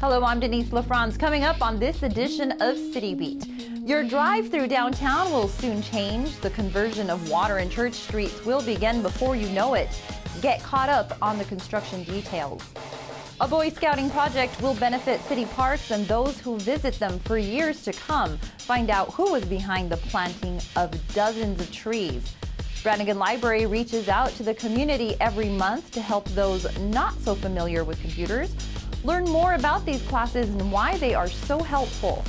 Hello, I'm Denise LaFrance. Coming up on this edition of City Beat. Your drive through downtown will soon change. The conversion of Water and Church streets will begin before you know it. Get caught up on the construction details. A Boy Scouting project will benefit city parks and those who visit them for years to come. Find out who was behind the planting of dozens of trees. Branigan Library reaches out to the community every month to help those not so familiar with computers. Learn more about these classes and why they are so helpful.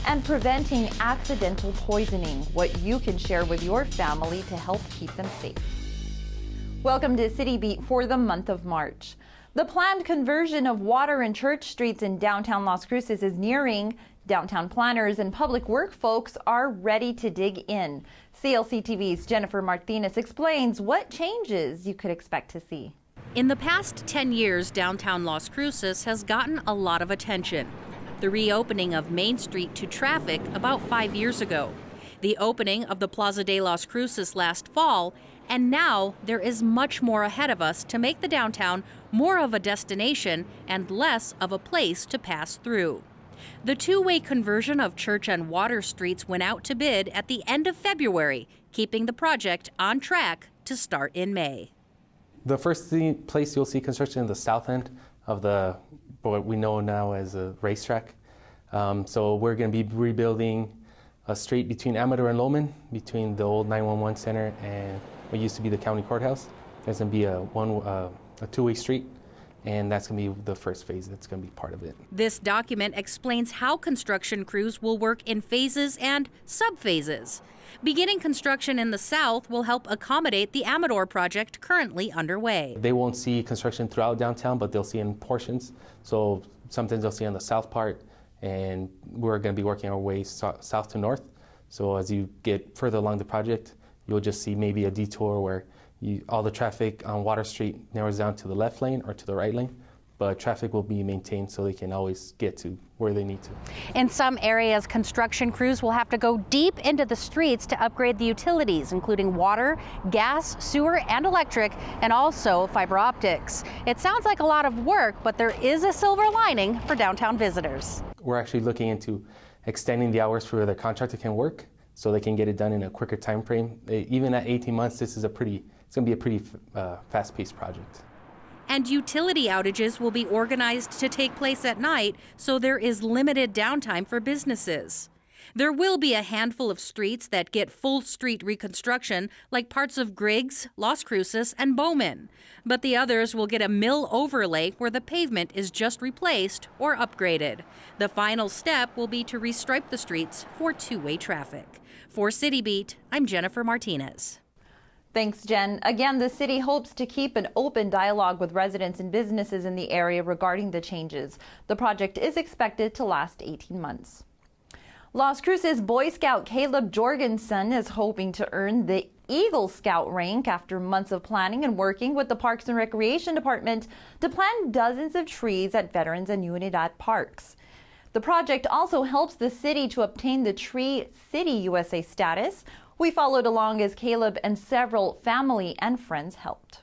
And preventing accidental poisoning, what you can share with your family to help keep them safe. Welcome to City Beat for the month of March. The planned conversion of Water and Church streets in downtown Las Cruces is nearing. Downtown planners and public work folks are ready to dig in. CLC TV's Jennifer Martinez explains what changes you could expect to see. In the past 10 years, downtown Las Cruces has gotten a lot of attention. The reopening of Main Street to traffic about 5 years ago. The opening of the Plaza de Las Cruces last fall, and now there is much more ahead of us to make the downtown more of a destination and less of a place to pass through. The two-way conversion of Church and Water streets went out to bid at the end of February, keeping the project on track to start in May. The first place you'll see construction in the south end of what we know now as a racetrack. So we're going to be rebuilding a street between Amador and Lowman, between the old 911 center and what used to be the county courthouse. There's going to be a two-way street, and that's going to be the first phase that's going to be part of it. This document explains how construction crews will work in phases and sub-phases. Beginning construction in the south will help accommodate the Amador project currently underway. They won't see construction throughout downtown, but they'll see in portions. So sometimes they'll see on the south part, and we're going to be working our way south to north. So as you get further along the project, you'll just see maybe a detour where all the traffic on Water Street narrows down to the left lane or to the right lane, but traffic will be maintained so they can always get to where they need to. In some areas, construction crews will have to go deep into the streets to upgrade the utilities, including water, gas, sewer, and electric, and also fiber optics. It sounds like a lot of work, but there is a silver lining for downtown visitors. We're actually looking into extending the hours for where the contractor can work so they can get it done in a quicker time frame. Even at 18 months, it's going to be a pretty fast-paced project. And utility outages will be organized to take place at night, so there is limited downtime for businesses. There will be a handful of streets that get full street reconstruction, like parts of Griggs, Las Cruces, and Bowman. But the others will get a mill overlay where the pavement is just replaced or upgraded. The final step will be to restripe the streets for two-way traffic. For City Beat, I'm Jennifer Martinez. Thanks, Jen. Again, the city hopes to keep an open dialogue with residents and businesses in the area regarding the changes. The project is expected to last 18 months. Las Cruces Boy Scout Caleb Jorgensen is hoping to earn the Eagle Scout rank after months of planning and working with the Parks and Recreation Department to plant dozens of trees at Veterans and Unidad parks. The project also helps the city to obtain the Tree City USA status. We followed along as Caleb and several family and friends helped.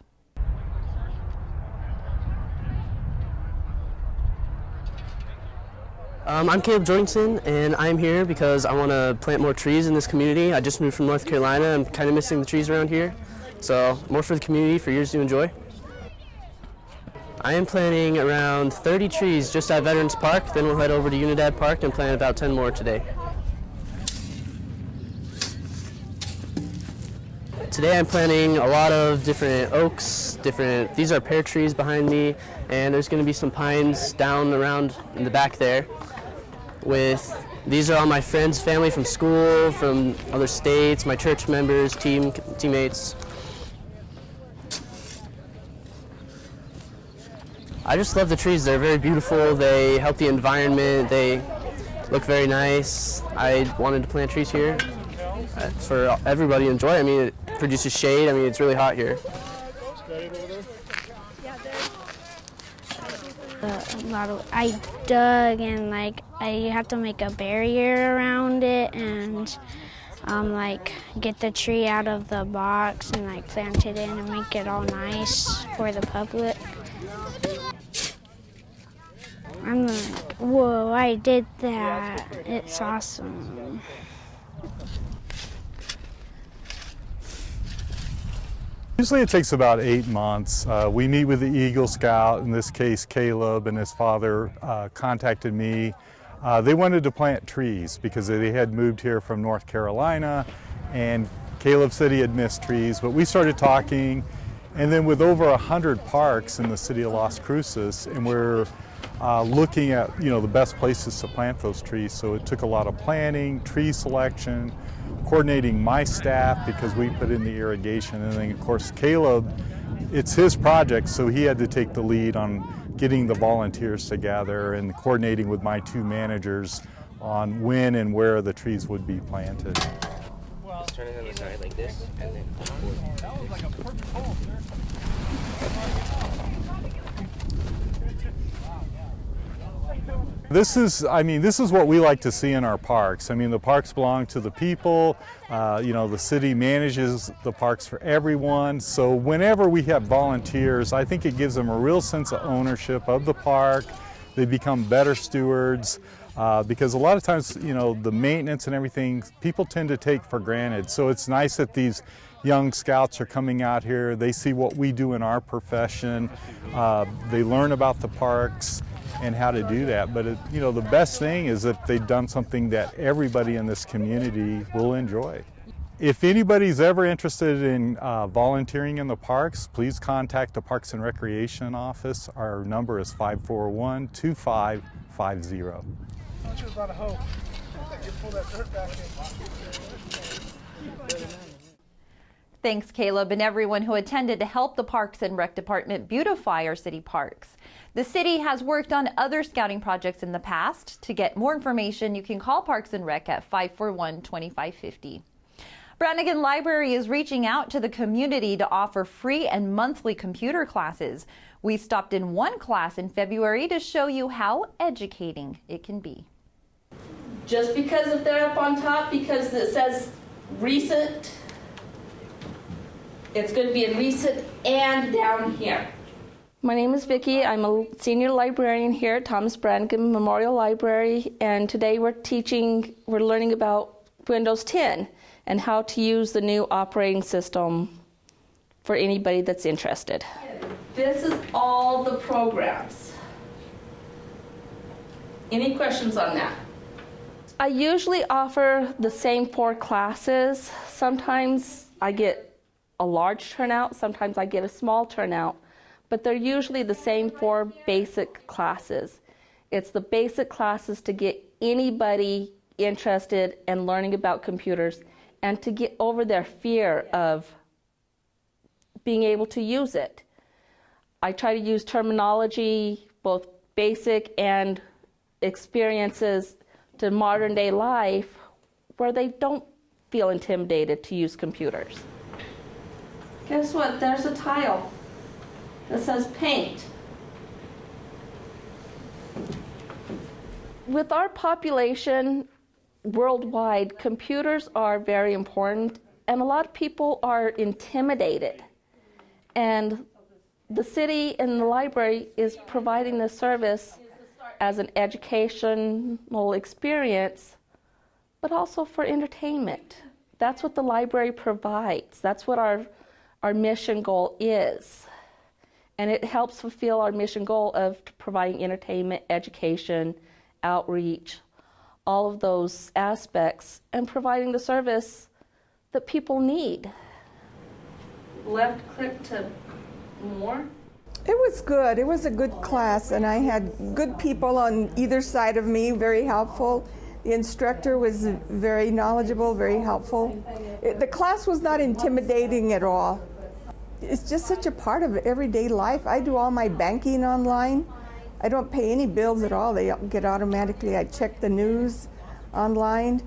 I'm Caleb Jorgensen, and I'm here because I want to plant more trees in this community. I just moved from North Carolina. I'm kind of missing the trees around here. So more for the community, for years to enjoy. I am planting around 30 trees just at Veterans Park. Then we'll head over to Unidad Park and plant about 10 more today. Today I'm planting a lot of different oaks, these are pear trees behind me, and there's going to be some pines down around in the back there. These are all my friends, family from school, from other states, my church members, teammates. I just love the trees. They're very beautiful, they help the environment, they look very nice. I wanted to plant trees here for everybody to enjoy. I mean, it produces shade. I mean, it's really hot here. I dug and I have to make a barrier around it and get the tree out of the box and plant it in and make it all nice for the public. I'm Whoa, I did that. It's awesome. Usually it takes about 8 months. We meet with the Eagle Scout, in this case Caleb and his father contacted me. They wanted to plant trees because they had moved here from North Carolina, and Caleb said he had missed trees, but we started talking, and then with over 100 parks in the city of Las Cruces, and we're looking at the best places to plant those trees. So it took a lot of planning, tree selection, coordinating my staff because we put in the irrigation, and then of course Caleb, it's his project, so he had to take the lead on getting the volunteers together and coordinating with my 2 managers on when and where the trees would be planted. Just turn it on the side like this, and then that was like a perfect hole, sir. This is what we like to see in our parks. I mean, the parks belong to the people. The city manages the parks for everyone. So whenever we have volunteers, I think it gives them a real sense of ownership of the park. They become better stewards because a lot of times, the maintenance and everything, people tend to take for granted. So it's nice that these young scouts are coming out here. They see what we do in our profession. They learn about the parks and how to do that. But the best thing is that they've done something that everybody in this community will enjoy. If anybody's ever interested in volunteering in the parks, please contact the Parks and Recreation office. Our number is 541-2550. About a hoe. You pull that dirt back in. Thanks, Caleb, and everyone who attended to help the Parks and Rec Department beautify our city parks. The city has worked on other scouting projects in the past. To get more information, you can call Parks and Rec at 541-2550. Branigan Library is reaching out to the community to offer free and monthly computer classes. We stopped in one class in February to show you how educating it can be. Just because if they're up on top, because it says recent, it's going to be in recent and down here. My name is Vicki. I'm a senior librarian here at Thomas Branigan Memorial Library, and today we're learning about Windows 10 and how to use the new operating system for anybody that's interested. This is all the programs. Any questions on that? I usually offer the same 4 classes. Sometimes I get a large turnout, sometimes I get a small turnout, but they're usually the same 4 basic classes. It's the basic classes to get anybody interested in learning about computers and to get over their fear of being able to use it. I try to use terminology, both basic and experiences to modern day life where they don't feel intimidated to use computers. Guess what? There's a tile that says paint. With our population worldwide, computers are very important, and a lot of people are intimidated. And the city and the library is providing this service as an educational experience, but also for entertainment. That's what the library provides. That's what our mission goal is. And it helps fulfill our mission goal of providing entertainment, education, outreach, all of those aspects, and providing the service that people need. Left click to more. It was good. It was a good class, and I had good people on either side of me, very helpful. The instructor was very knowledgeable, very helpful. The class was not intimidating at all. It's just such a part of everyday life. I do all my banking online. I don't pay any bills at all. They get automatically. I check the news online,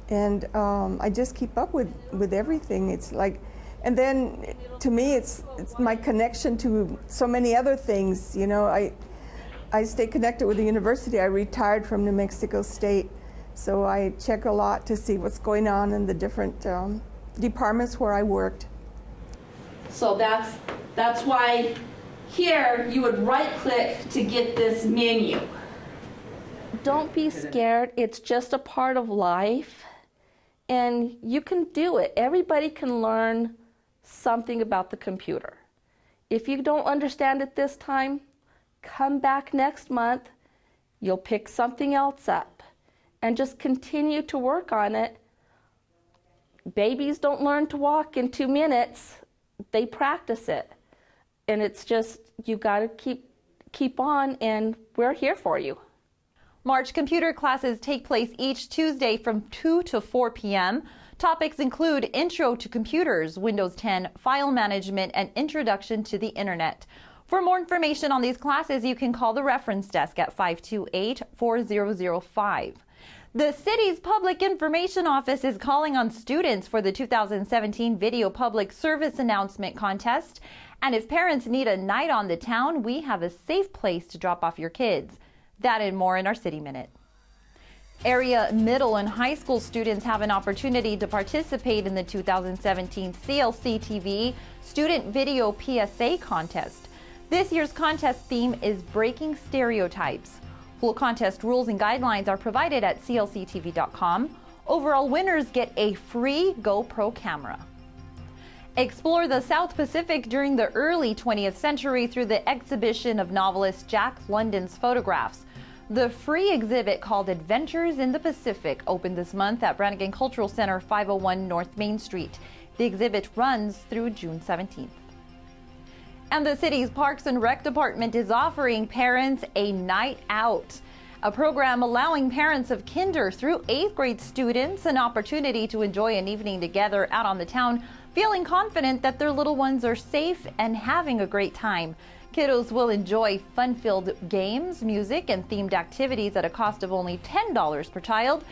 and I just keep up with everything. It's like, and then to me, it's my connection to so many other things. You know, I stay connected with the university. I retired from New Mexico State, so I check a lot to see what's going on in the different departments where I worked. So that's why here you would right click to get this menu. Don't be scared. It's just a part of life, and you can do it. Everybody can learn something about the computer. If you don't understand it this time, come back next month. You'll pick something else up and just continue to work on it. Babies don't learn to walk in 2 minutes. They practice it. And it's just, you got to keep on, and we're here for you. March computer classes take place each Tuesday from 2 to 4 p.m. Topics include Intro to Computers, Windows 10, File Management, and Introduction to the Internet. For more information on these classes, you can call the reference desk at 528-4005. The city's Public Information Office is calling on students for the 2017 Video Public Service Announcement Contest. And if parents need a night on the town, we have a safe place to drop off your kids. That and more in our City Minute. Area middle and high school students have an opportunity to participate in the 2017 CLC TV Student Video PSA Contest. This year's contest theme is Breaking Stereotypes. Full contest rules and guidelines are provided at clctv.com. Overall winners get a free GoPro camera. Explore the South Pacific during the early 20th century through the exhibition of novelist Jack London's photographs. The free exhibit called Adventures in the Pacific opened this month at Branigan Cultural Center, 501 North Main Street. The exhibit runs through June 17th. And the city's Parks and Rec Department is offering parents a night out, a program allowing parents of kinder through 8th grade students an opportunity to enjoy an evening together out on the town, feeling confident that their little ones are safe and having a great time. Kiddos will enjoy fun-filled games, music, and themed activities at a cost of only $10 per child.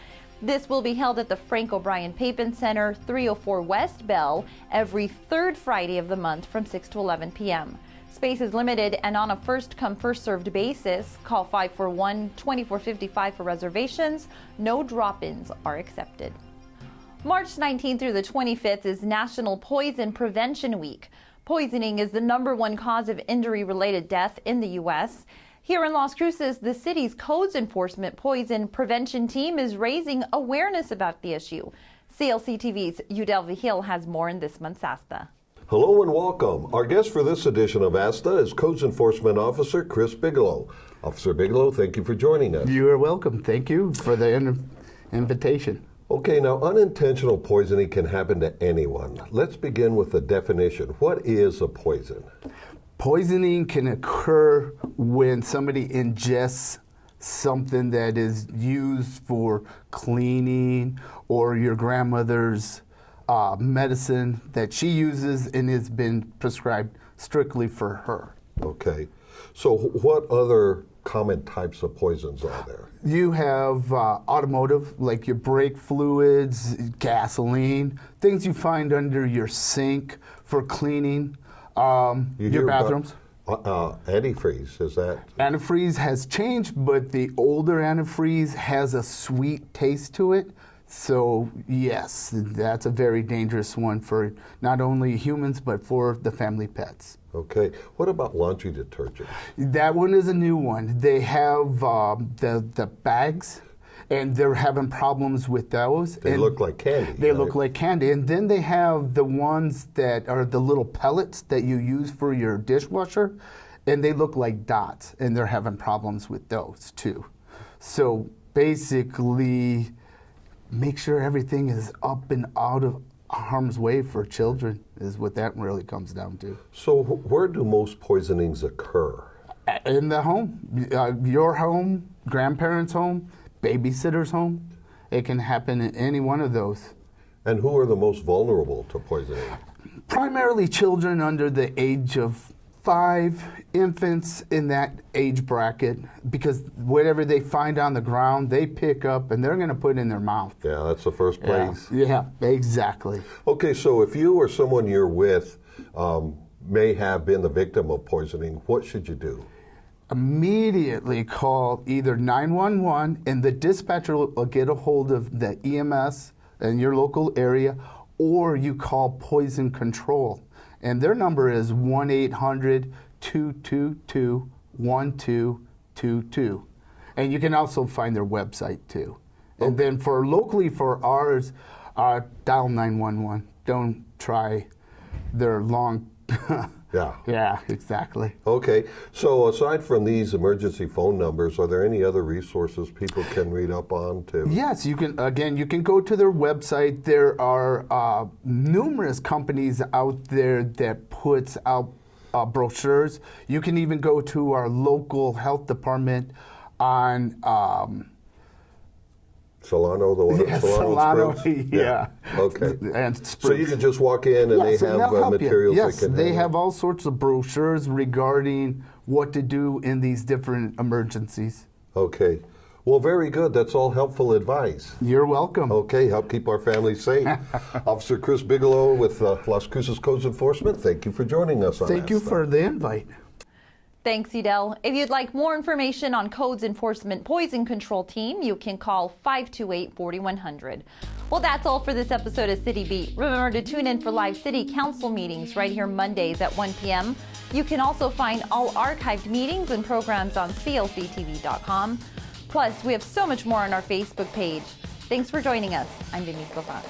This will be held at the Frank O'Brien Papin Center, 304 West Bell, every third Friday of the month from 6 to 11 p.m. Space is limited and on a first-come, first-served basis. Call 541-2455 for reservations. No drop-ins are accepted. March 19th through the 25th is National Poison Prevention Week. Poisoning is the #1 cause of injury-related death in the U.S. Here in Las Cruces, the city's Codes Enforcement Poison Prevention Team is raising awareness about the issue. CLC TV's Udell Vigil has more in this month's ASTA. Hello and welcome. Our guest for this edition of ASTA is Codes Enforcement Officer Chris Bigelow. Officer Bigelow, thank you for joining us. You are welcome. Thank you for the invitation. Okay, now unintentional poisoning can happen to anyone. Let's begin with the definition. What is a poison? Poisoning can occur when somebody ingests something that is used for cleaning or your grandmother's medicine that she uses and has been prescribed strictly for her. Okay. So what other common types of poisons are there? You have automotive, like your brake fluids, gasoline, things you find under your sink for cleaning. Your bathrooms. Antifreeze, is that? Antifreeze has changed, but the older antifreeze has a sweet taste to it. So yes, that's a very dangerous one for not only humans, but for the family pets. Okay. What about laundry detergent? That one is a new one. They have the bags, and they're having problems with those. They look like candy. They look like candy. And then they have the ones that are the little pellets that you use for your dishwasher, and they look like dots, and they're having problems with those too. So basically, make sure everything is up and out of harm's way for children is what that really comes down to. So where do most poisonings occur? In the home. Your home, grandparents' home, babysitter's home. It can happen in any one of those. And who are the most vulnerable to poisoning? Primarily children under the age of 5, infants in that age bracket, because whatever they find on the ground, they pick up and they're going to put in their mouth. Yeah, that's the first place. Yeah, exactly. Okay, so if you or someone you're with may have been the victim of poisoning, what should you do? Immediately call either 911 and the dispatcher will get a hold of the EMS in your local area, or you call Poison Control. And their number is 1-800-222-1222. And you can also find their website too. And then for locally for ours, dial 911. Don't try their long. Yeah. Yeah, exactly. Okay. So aside from these emergency phone numbers, are there any other resources people can read up on too? Yes, you can. Again, you can go to their website. There are numerous companies out there that puts out brochures. You can even go to our local health department on. Solano, the one at Solano and Spruce? Yeah. Okay. And So you can just walk in and yes, they and have they'll help you. materials Yes, that can they help. have all sorts of brochures regarding what to do in these different emergencies. Okay. Well, very good. That's all helpful advice. You're welcome. Okay, help keep our families safe. Officer Chris Bigelow with Las Cruces Codes Enforcement, thank you for joining us on Thank you ASTA. for the invite. Thanks, Edel. If you'd like more information on Codes Enforcement Poison Control Team, you can call 528-4100. Well, that's all for this episode of City Beat. Remember to tune in for live City Council meetings right here Mondays at 1 p.m. You can also find all archived meetings and programs on clctv.com. Plus, we have so much more on our Facebook page. Thanks for joining us. I'm Denise Lafont.